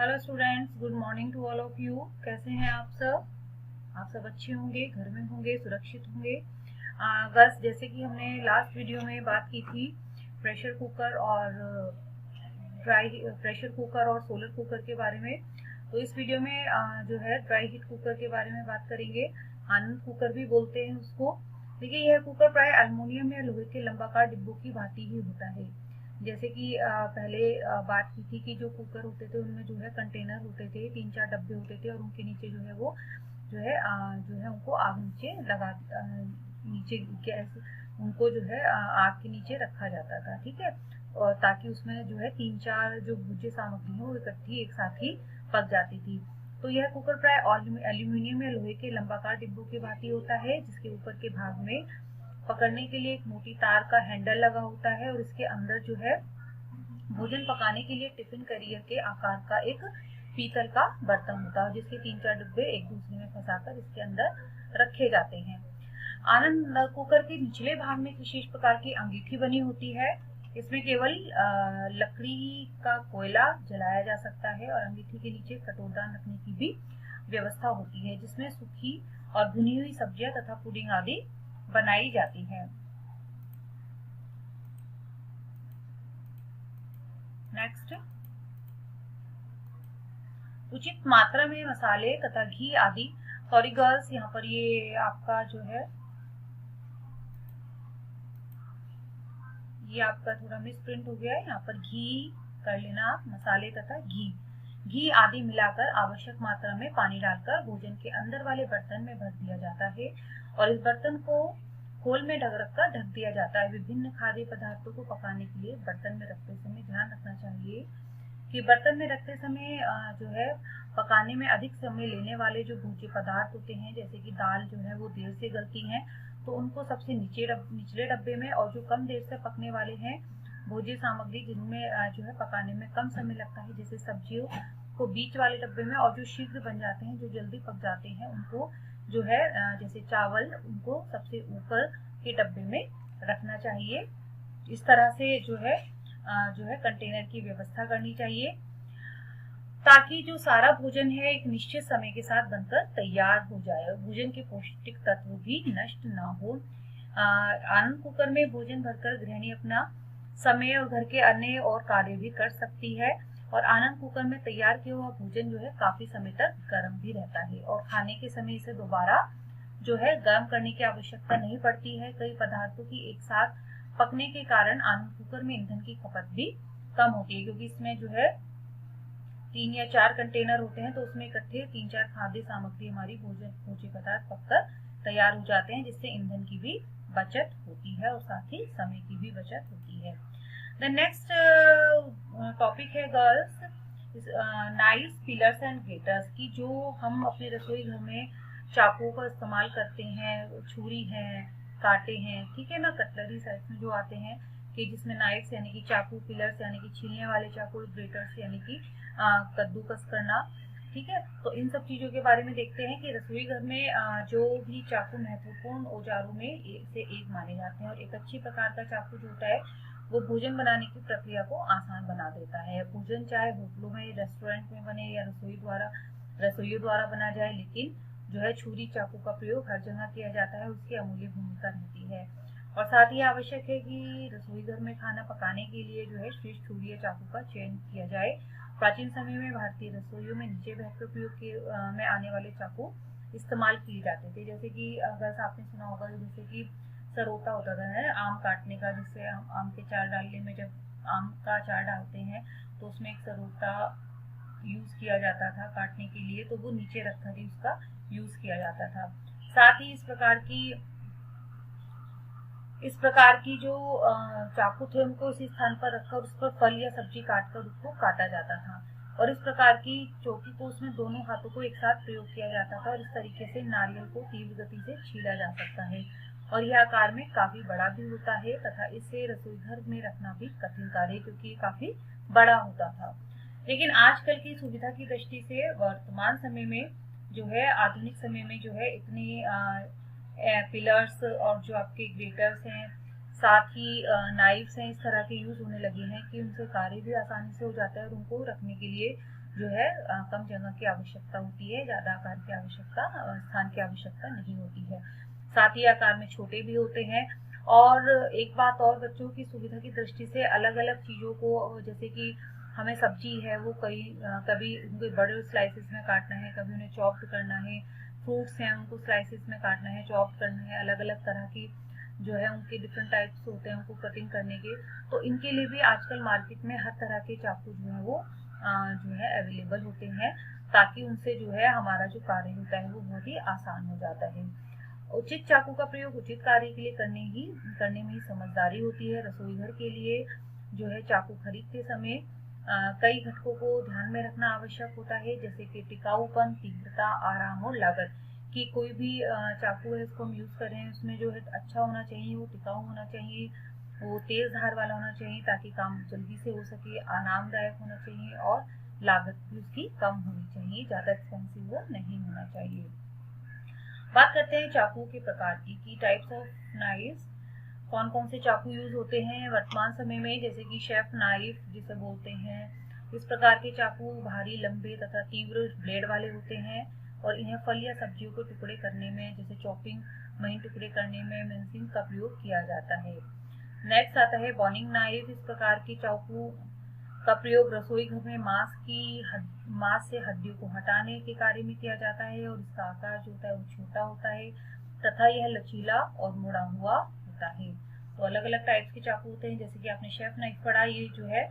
Hello students, good morning to all of you. कैसे हैं आप सब? आप सब अच्छे होंगे, घर में होंगे, सुरक्षित होंगे। बस जैसे कि हमने लास्ट वीडियो में बात की थी प्रेशर कुकर और सोलर कुकर के बारे में। तो इस वीडियो में जो है ड्राई हीट कुकर के बारे में बात करेंगे। आनंद कुकर भी बोलते हैं उसको। देखिए, यह कुकर प्राय अल्युमिनियम या लोहे के लंबाकार डिब्बों की भांति ही होता है। जैसे कि पहले बात की थी कि जो कुकर होते थे उनमें जो है कंटेनर होते थे, 3-4 डब्बे होते थे और उनके नीचे जो है वो जो है उनको आग नीचे नीचे गैस उनको जो है आग के नीचे रखा जाता था। ठीक है, और ताकि उसमें जो है 3-4 जो भुज्य सामग्री है वो इकट्ठी एक साथ ही पक जाती थी। तो यह कुकर प्राय एल्यूमिनियम या लोहे के लंबाकार डिब्बों की भांति होता है, जिसके ऊपर के भाग में पकड़ने के लिए एक मोटी तार का हैंडल लगा होता है और इसके अंदर जो है भोजन पकाने के लिए टिफिन करियर के आकार का एक पीतल का बर्तन होता है, जिसके 3-4 डिब्बे एक दूसरे में फंसाकर इसके अंदर रखे जाते हैं। आनंद कुकर के निचले भाग में एक विशेष प्रकार की अंगीठी बनी होती है। इसमें केवल लकड़ी का कोयला जलाया जा सकता है और अंगीठी के नीचे कटोरदान रखने की भी व्यवस्था होती है, जिसमें सूखी और भुनी हुई सब्जियां तथा पुडिंग आदि बनाई जाती है। नेक्स्ट, उचित मात्रा में मसाले तथा घी आदि। सॉरी गर्ल्स, यहाँ पर ये आपका जो है ये आपका थोड़ा मिस प्रिंट हो गया है। यहाँ पर घी कर लेना आप, मसाले तथा घी आदि मिलाकर आवश्यक मात्रा में पानी डालकर भोजन के अंदर वाले बर्तन में भर दिया जाता है और इस बर्तन को खोल में रखकर ढक दिया जाता है। विभिन्न खाद्य पदार्थों को पकाने के लिए बर्तन में रखते समय ध्यान रखना चाहिए कि बर्तन में रखते समय जो है पकाने में अधिक समय लेने वाले जो भोज्य पदार्थ होते हैं, जैसे कि दाल जो है वो देर से गलती है, तो उनको सबसे निचले डब्बे में, और जो कम देर से पकने वाले हैं भोज्य सामग्री जिनमें जो है पकाने में कम समय लगता है, जैसे सब्जियों को बीच वाले डब्बे में, और जो शीघ्र बन जाते हैं, जो जल्दी पक जाते हैं, उनको जो है जैसे चावल, उनको सबसे ऊपर के डब्बे में रखना चाहिए। इस तरह से जो है कंटेनर की व्यवस्था करनी चाहिए ताकि जो सारा भोजन है एक निश्चित समय के साथ बनकर तैयार हो जाए और भोजन के पौष्टिक तत्व भी नष्ट ना हो। आनंद कुकर में भोजन भरकर गृहिणी अपना समय और घर के अन्य और कार्य भी कर सकती है और आनंद कुकर में तैयार किया हुआ भोजन जो है काफी समय तक गर्म भी रहता है और खाने के समय इसे दोबारा जो है गर्म करने की आवश्यकता नहीं पड़ती है। कई पदार्थों की एक साथ पकने के कारण आनंद कुकर में ईंधन की खपत भी कम होती है, क्योंकि इसमें जो है 3 या 4 कंटेनर होते हैं, तो उसमें इकट्ठे 3-4 खाद्य सामग्री हमारी भोज्य पदार्थ पककर तैयार हो जाते हैं, जिससे ईंधन की भी बचत होती है और साथ ही समय की भी बचत होती है। द नेक्स्ट टॉपिक है गर्ल्स, नाइफ्स, पिलर्स एंड ग्रेटर्स की। जो हम अपने रसोई घर में चाकुओं का इस्तेमाल करते हैं, छुरी है, कांटे हैं, ठीक है ना, कटलरी साइज में जो आते हैं, कि जिसमें नाइफ्स यानी कि चाकू, पिलर्स यानी कि छीलने वाले चाकू, ग्रेटर्स यानी कि कद्दूकस करना। ठीक है, तो इन सब चीजों के बारे में देखते हैं कि रसोई घर में जो भी चाकू महत्वपूर्ण औजारों में से एक माने जाते हैं और एक अच्छी प्रकार का चाकू जो होता है वो भोजन बनाने की प्रक्रिया को आसान बना देता है। भोजन चाहे होटलों में, रेस्टोरेंट में बने या रसोइयों द्वारा बना जाए, लेकिन जो है छुरी चाकू का प्रयोग हर जगह किया जाता है, उसकी अमूल्य भूमिका रहती है। और साथ ही आवश्यक है कि रसोई घर में खाना पकाने के लिए जो है श्रेष्ठ छुरी या चाकू का चयन किया जाए। प्राचीन समय में भारतीय रसोइयों में नीचे बेहतर उपयोग में आने वाले चाकू इस्तेमाल किए जाते थे, जैसे कि अगर आपने सुना होगा, जैसे कि सरोता होता था है आम काटने का, जिससे आम के चार डालने में जब आम का अचार डालते हैं तो उसमें एक सरोता यूज किया जाता था काटने के लिए, तो वो नीचे रखकर ही उसका यूज किया जाता था। साथ ही इस प्रकार की जो चाकू थे उनको उसी स्थान पर रखकर उस पर फल या सब्जी काटकर उसको काटा जाता था और इस प्रकार की चौकी को उसमें दोनों हाथों को एक साथ प्रयोग किया जाता था और इस तरीके से नारियल को तीव्र गति से छीला जा सकता है और यह आकार में काफी बड़ा भी होता है तथा इसे रसोई घर में रखना भी कठिन कार्य, क्योंकि ये काफी बड़ा होता था। लेकिन आजकल की सुविधा की दृष्टि से वर्तमान समय में जो है, आधुनिक समय में जो है, इतनी पिलर्स और जो आपके ग्रेटर्स हैं, साथ ही नाइफ्स हैं, इस तरह के यूज होने लगे हैं कि उनसे कार्य भी आसानी से हो जाता है और उनको रखने के लिए जो है कम जगह की आवश्यकता होती है, ज्यादा आकार की आवश्यकता, स्थान की आवश्यकता नहीं होती है। साथ ही आकार में छोटे भी होते हैं। और एक बात और, बच्चों की सुविधा की दृष्टि से अलग अलग चीजों को, जैसे कि हमें सब्जी है वो कभी उनको बड़े स्लाइसेस में काटना है, कभी उन्हें चॉप्ड करना है, फ्रूट्स हैं उनको स्लाइसेस में काटना है, चॉप्ड करना है, अलग अलग तरह की जो है उनके डिफरेंट टाइप्स होते हैं उनको कटिंग करने के, तो इनके लिए भी आजकल मार्केट में हर तरह के चाकू जो है वो जो है अवेलेबल होते हैं, ताकि उनसे जो है हमारा जो कार्य होता है वो बहुत ही आसान हो जाता है। उचित चाकू का प्रयोग उचित कार्य के लिए करने में ही समझदारी होती है। रसोई घर के लिए जो है चाकू खरीदते समय कई घटकों को ध्यान में रखना आवश्यक होता है, जैसे कि टिकाऊपन, तीव्रता, आराम और लागत। कि कोई भी चाकू है इसको हम यूज कर रहे हैं, उसमें जो है अच्छा होना चाहिए, वो टिकाऊ होना चाहिए, वो तेज धार वाला होना चाहिए ताकि काम जल्दी से हो सके, आरामदायक होना चाहिए और लागत भी उसकी कम होनी चाहिए, ज्यादा एक्सपेंसिव वो नहीं होना चाहिए। बात करते हैं चाकू के प्रकार की टाइप्स ऑफ नाइफ्स। कौन कौन से चाकू यूज होते हैं वर्तमान समय में, जैसे कि शेफ नाइफ जिसे बोलते हैं। इस प्रकार के चाकू भारी, लंबे तथा तीव्र ब्लेड वाले होते हैं और इन्हें फल या सब्जियों को टुकड़े करने में, जैसे चॉपिंग, महीन टुकड़े करने में, मिंसिंग का प्रयोग किया जाता है। नेक्स्ट आता है बॉनिंग नाइफ। इस प्रकार के चाकू का प्रयोग रसोई घर में मांस से हड्डियों को हटाने के कार्य में किया जाता है और इसका आकार जो होता है वो छोटा होता है तथा यह लचीला और मुड़ा हुआ होता है। तो अलग अलग टाइप्स के चाकू होते हैं, जैसे कि आपने शेफ नाइफ पढ़ा, ये जो है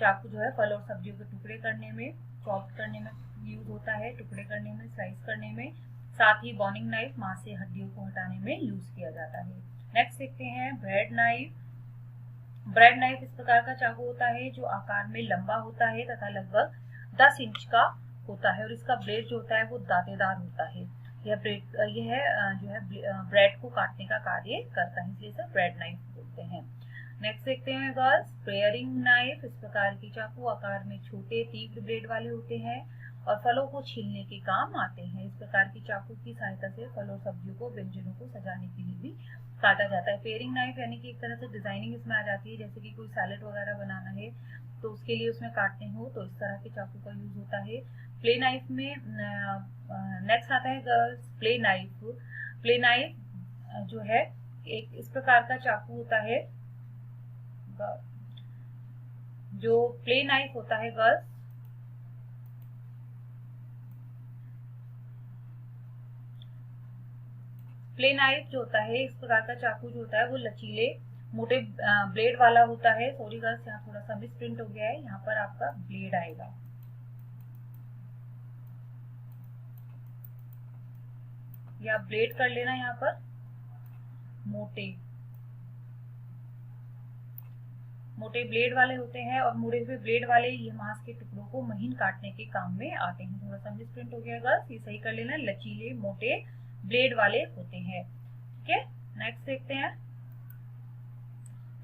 चाकू जो है फल और सब्जियों के टुकड़े करने में, चॉप करने में यूज होता है, टुकड़े करने में, स्लाइस करने में। साथ ही बॉनिंग नाइफ मांस से हड्डियों को हटाने में यूज किया जाता है। नेक्स्ट देखते हैं ब्रेड नाइफ। ब्रेड नाइफ इस प्रकार का चाकू होता है जो आकार में लंबा होता है तथा लगभग 10 इंच का होता है और इसका ब्लेड जो होता है वो दांतेदार होता है। यह जो है ब्रेड को काटने का कार्य करता है, इसलिए इसे ब्रेड नाइफ बोलते हैं। नेक्स्ट देखते हैं गर्ल्स स्पेयरिंग नाइफ। इस प्रकार की चाकू आकार में छोटे, तीव्र ब्लेड वाले होते हैं और फलों को छीलने के काम आते हैं। इस प्रकार की चाकू की सहायता से फल और सब्जियों को, व्यंजनों को सजाने के लिए भी काटा जाता है। पेयरिंग नाइफ यानी कि एक तरह से डिजाइनिंग इसमें आ जाती है, जैसे कि कोई सैलेड वगैरह बनाना है तो उसके लिए उसमें काटने हो तो इस तरह के चाकू का यूज होता है। प्ले नाइफ में नेक्स्ट आता है girls play knife. Play knife जो है एक इस प्रकार का चाकू होता है, जो प्ले नाइफ होता है गर्ल्स, प्ले नाइफ जो होता है इस प्रकार का चाकू जो होता है वो लचीले मोटे ब्लेड वाला होता है। सॉरी गर्ल्स, यहाँ थोड़ा सा मिस प्रिंट हो गया है, यहाँ पर आपका ब्लेड आएगा। या ब्लेड कर लेना यहाँ पर मोटे ब्लेड वाले होते हैं और मुड़े हुए ब्लेड वाले ये मांस के टुकड़ों को महीन काटने के काम में आते हैं। थोड़ा सा मिस प्रिंट हो गया गर्ल्स, ये सही कर लेना, लचीले मोटे ब्लेड वाले होते हैं। ठीक है, नेक्स्ट देखते हैं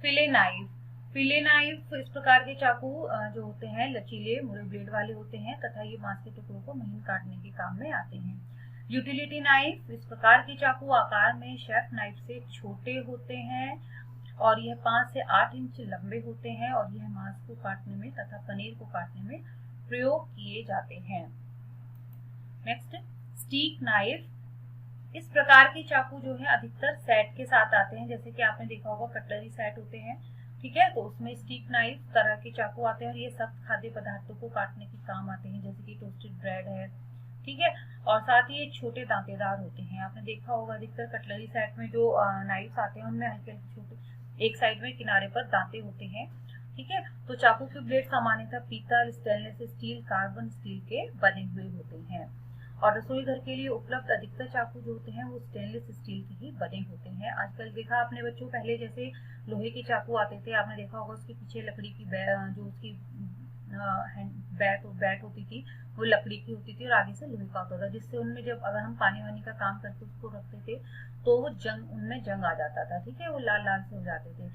फिले नाइफ। फिले नाइफ इस प्रकार के चाकू जो होते हैं लचीले मुड़े ब्लेड वाले होते हैं तथा ये मांस के टुकड़ों को महीन काटने के काम में आते हैं। Utility knife. इस प्रकार के चाकू आकार में शेफ नाइफ से छोटे होते हैं और यह 5 से 8 इंच लंबे होते हैं और यह मांस को काटने में तथा पनीर को काटने में प्रयोग किए जाते हैं। नेक्स्ट स्टीक नाइफ। इस प्रकार के चाकू जो है अधिकतर सेट के साथ आते हैं, जैसे कि आपने देखा होगा कटलरी सेट होते हैं, ठीक है, तो उसमें स्टीक नाइफ तरह के चाकू आते हैं और ये सख्त खाद्य पदार्थों को काटने के काम आते हैं, जैसे कि टोस्टेड ब्रेड है, ठीक है, और साथ ही ये छोटे दांतेदार होते हैं। आपने देखा होगा अधिकतर कटलरी सेट में जो नाइफ्स आते हैं उनमें हल्के हल्के छोटे एक साइड में किनारे पर दांते होते हैं, ठीक है। तो चाकू के ब्लेड सामान्यतः पीतल, स्टेनलेस स्टील, कार्बन स्टील के बने हुए होते हैं और रसोई घर के लिए उपलब्ध अधिकतर चाकू जो होते हैं वो स्टेनलेस स्टील के ही बने होते हैं। आजकल देखा आपने बच्चों, पहले जैसे लोहे के चाकू आते थे, आपने देखा होगा उसके पीछे लकड़ी की जो उसकी बैट होती थी वो लकड़ी की होती थी और आगे से लोहे का होता था, जिससे उनमें जब अगर हम पानी वानी का काम करके उसको रखते थे तो वो उनमें जंग आ जाता था, ठीक है, वो लाल लाल से हो जाते थे।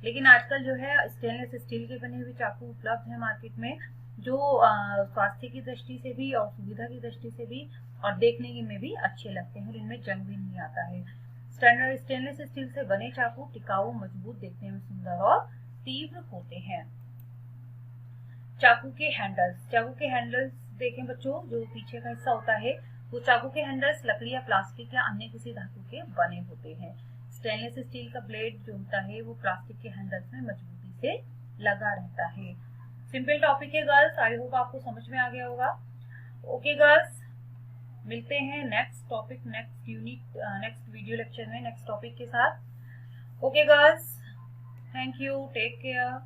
लेकिन आजकल जो है स्टेनलेस स्टील के बने हुए चाकू उपलब्ध है मार्केट में, जो स्वास्थ्य की दृष्टि से भी और सुविधा की दृष्टि से भी और देखने में भी अच्छे लगते हैं और इनमें जंग भी नहीं आता है। स्टैंडर्ड स्टेनलेस स्टील से बने चाकू टिकाऊ, मजबूत, देखने में सुंदर और तीव्र होते हैं। चाकू के हैंडल्स, चाकू के हैंडल्स देखें बच्चों, जो पीछे का हिस्सा होता है वो चाकू के हैंडल्स लकड़ी या प्लास्टिक या अन्य किसी धातु के बने होते हैं। स्टेनलेस स्टील का ब्लेड जो होता है वो प्लास्टिक के हैंडल्स में मजबूती से लगा रहता है। सिंपल टॉपिक है गर्ल्स, आई होप आपको समझ में आ गया होगा। ओके गर्ल्स, मिलते हैं next topic, next unit, next video lecture में नेक्स्ट टॉपिक के साथ। Okay girls, thank you, take care.